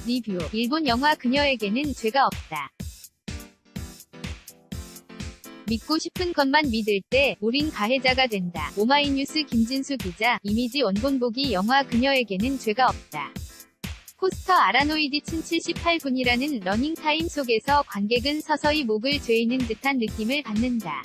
리뷰. 일본 영화 그녀에게는 죄가 없다. 믿고 싶은 것만 믿을 때 우린 가해자가 된다. 오마이뉴스 김진수 기자. 이미지 원본 보기. 영화 그녀에게는 죄가 없다. 포스터. 아라노이드 친 78분이라는 러닝타임 속에서 관객은 서서히 목을 죄이는 듯한 느낌을 받는다.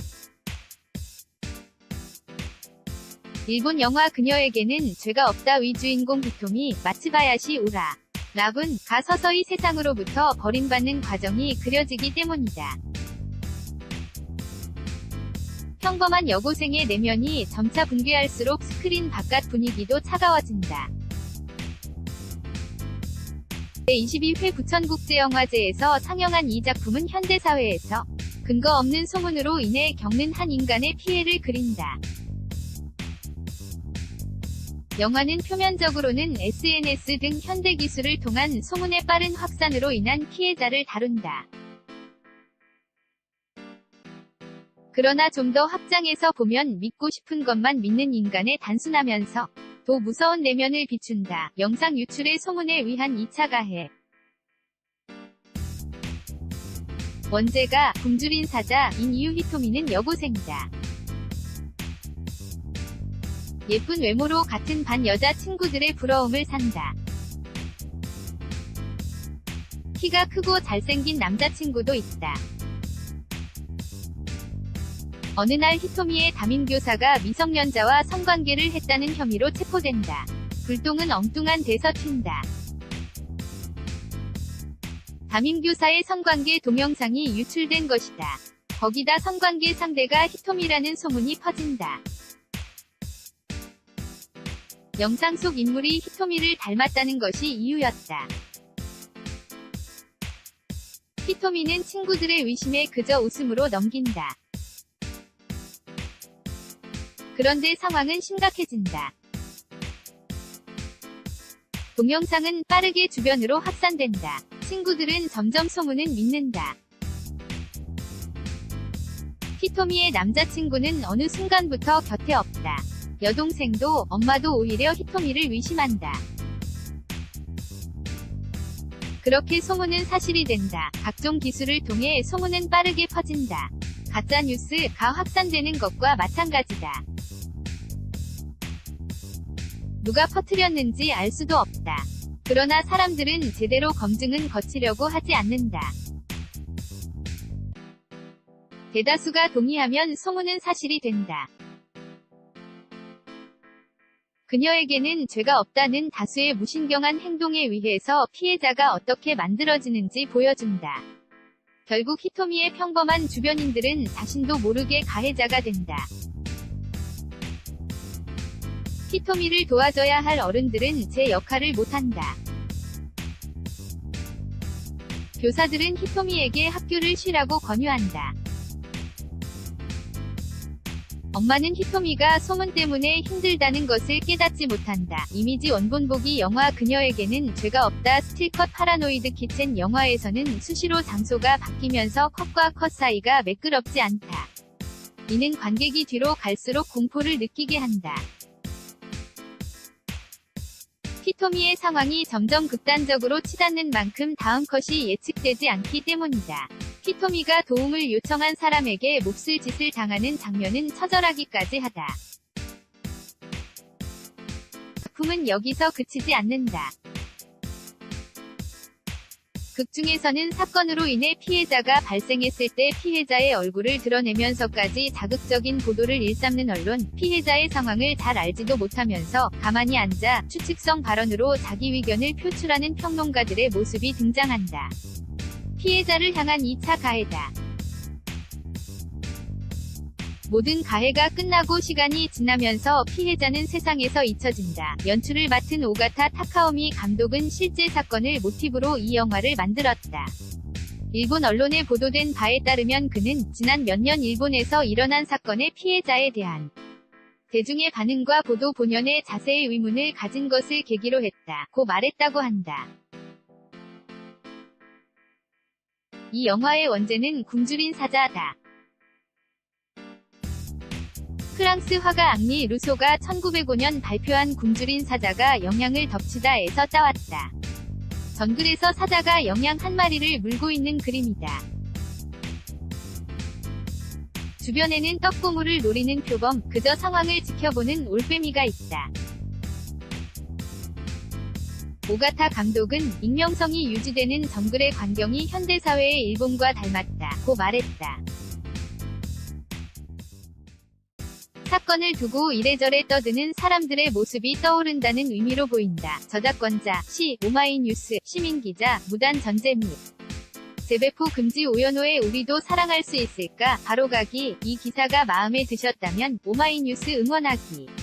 일본 영화 그녀에게는 죄가 없다. 위 주인공 히토미 마츠바야시 우라 랍은 가 서서히 세상으로부터 버림받는 과정이 그려지기 때문이다. 평범한 여고생의 내면이 점차 붕괴할수록 스크린 바깥 분위기도 차가워진다. 제22회 부천국제영화제에서 상영한 이 작품은 현대사회에서 근거 없는 소문으로 인해 겪는 한 인간의 피해를 그린다. 영화는 표면적으로는 SNS 등 현대기술을 통한 소문의 빠른 확산으로 인한 피해자를 다룬다. 그러나 좀 더 확장해서 보면 믿고 싶은 것만 믿는 인간의 단순하면서 더 무서운 내면을 비춘다. 영상 유출의 소문에 의한 2차 가해. 원제가 굶주린 사자인 이유. 히토미는 여고생이다. 예쁜 외모로 같은 반 여자 친구들의 부러움을 산다. 키가 크고 잘생긴 남자친구도 있다. 어느 날 히토미의 담임교사가 미성년자와 성관계를 했다는 혐의로 체포된다. 불똥은 엉뚱한 데서 튄다. 담임교사의 성관계 동영상이 유출된 것이다. 거기다 성관계 상대가 히토미라는 소문이 퍼진다. 영상 속 인물이 히토미를 닮았다는 것이 이유였다. 히토미는 친구들의 의심에 그저 웃음으로 넘긴다. 그런데 상황은 심각해진다. 동영상은 빠르게 주변으로 확산된다. 친구들은 점점 소문은 믿는다. 히토미의 남자친구는 어느 순간부터 곁에 없다. 여동생도 엄마도 오히려 히토미를 의심한다. 그렇게 소문은 사실이 된다. 각종 기술을 통해 소문은 빠르게 퍼진다. 가짜뉴스가 확산되는 것과 마찬가지다. 누가 퍼뜨렸는지 알 수도 없다. 그러나 사람들은 제대로 검증은 거치려고 하지 않는다. 대다수가 동의하면 소문은 사실이 된다. 그녀에게는 죄가 없다는 다수의 무신경한 행동에 의해서 피해자가 어떻게 만들어지는지 보여준다. 결국 히토미의 평범한 주변인들은 자신도 모르게 가해자가 된다. 히토미를 도와줘야 할 어른들은 제 역할을 못한다. 교사들은 히토미에게 학교를 쉬라고 권유한다. 엄마는 히토미가 소문 때문에 힘들다는 것을 깨닫지 못한다. 이미지 원본 보기. 영화 그녀에게는 죄가 없다. 스틸컷. 파라노이드 키친. 영화에서는 수시로 장소가 바뀌면서 컷과 컷 사이가 매끄럽지 않다. 이는 관객이 뒤로 갈수록 공포를 느끼게 한다. 히토미의 상황이 점점 극단적으로 치닫는 만큼 다음 컷이 예측되지 않기 때문이다. 히토미가 도움을 요청한 사람에게 몹쓸 짓을 당하는 장면은 처절하기까지 하다. 작품은 여기서 그치지 않는다. 극 중에서는 사건으로 인해 피해자가 발생했을 때 피해자의 얼굴을 드러내면서까지 자극적인 보도를 일삼는 언론, 피해자의 상황을 잘 알지도 못하면서 가만히 앉아 추측성 발언으로 자기 의견을 표출하는 평론가들의 모습이 등장한다. 피해자를 향한 2차 가해다. 모든 가해가 끝나고 시간이 지나면서 피해자는 세상에서 잊혀진다. 연출을 맡은 오가타 타카오미 감독은 실제 사건을 모티브로 이 영화를 만들었다. 일본 언론에 보도된 바에 따르면 그는 지난 몇 년 일본에서 일어난 사건의 피해자에 대한 대중의 반응과 보도 본연의 자세의 의문을 가진 것을 계기로 했다고 말했다고 한다. 이 영화의 원제는 굶주린 사자다. 프랑스 화가 앙리 루소가 1905년 발표한 굶주린 사자가 영향을 덮치다에서 따왔다. 정글에서 사자가 영양 한 마리를 물고 있는 그림이다. 주변에는 떡고물을 노리는 표범, 그저 상황을 지켜보는 올빼미가 있다. 오가타 감독은 익명성이 유지되는 정글의 광경이 현대사회의 일본과 닮았다고 말했다. 사건을 두고 이래저래 떠드는 사람들의 모습이 떠오른다는 의미로 보인다. 저작권자, 시, 오마이뉴스, 시민기자, 무단 전제 및 재배포 금지 오연호의 우리도 사랑할 수 있을까? 바로가기. 이 기사가 마음에 드셨다면 오마이뉴스 응원하기.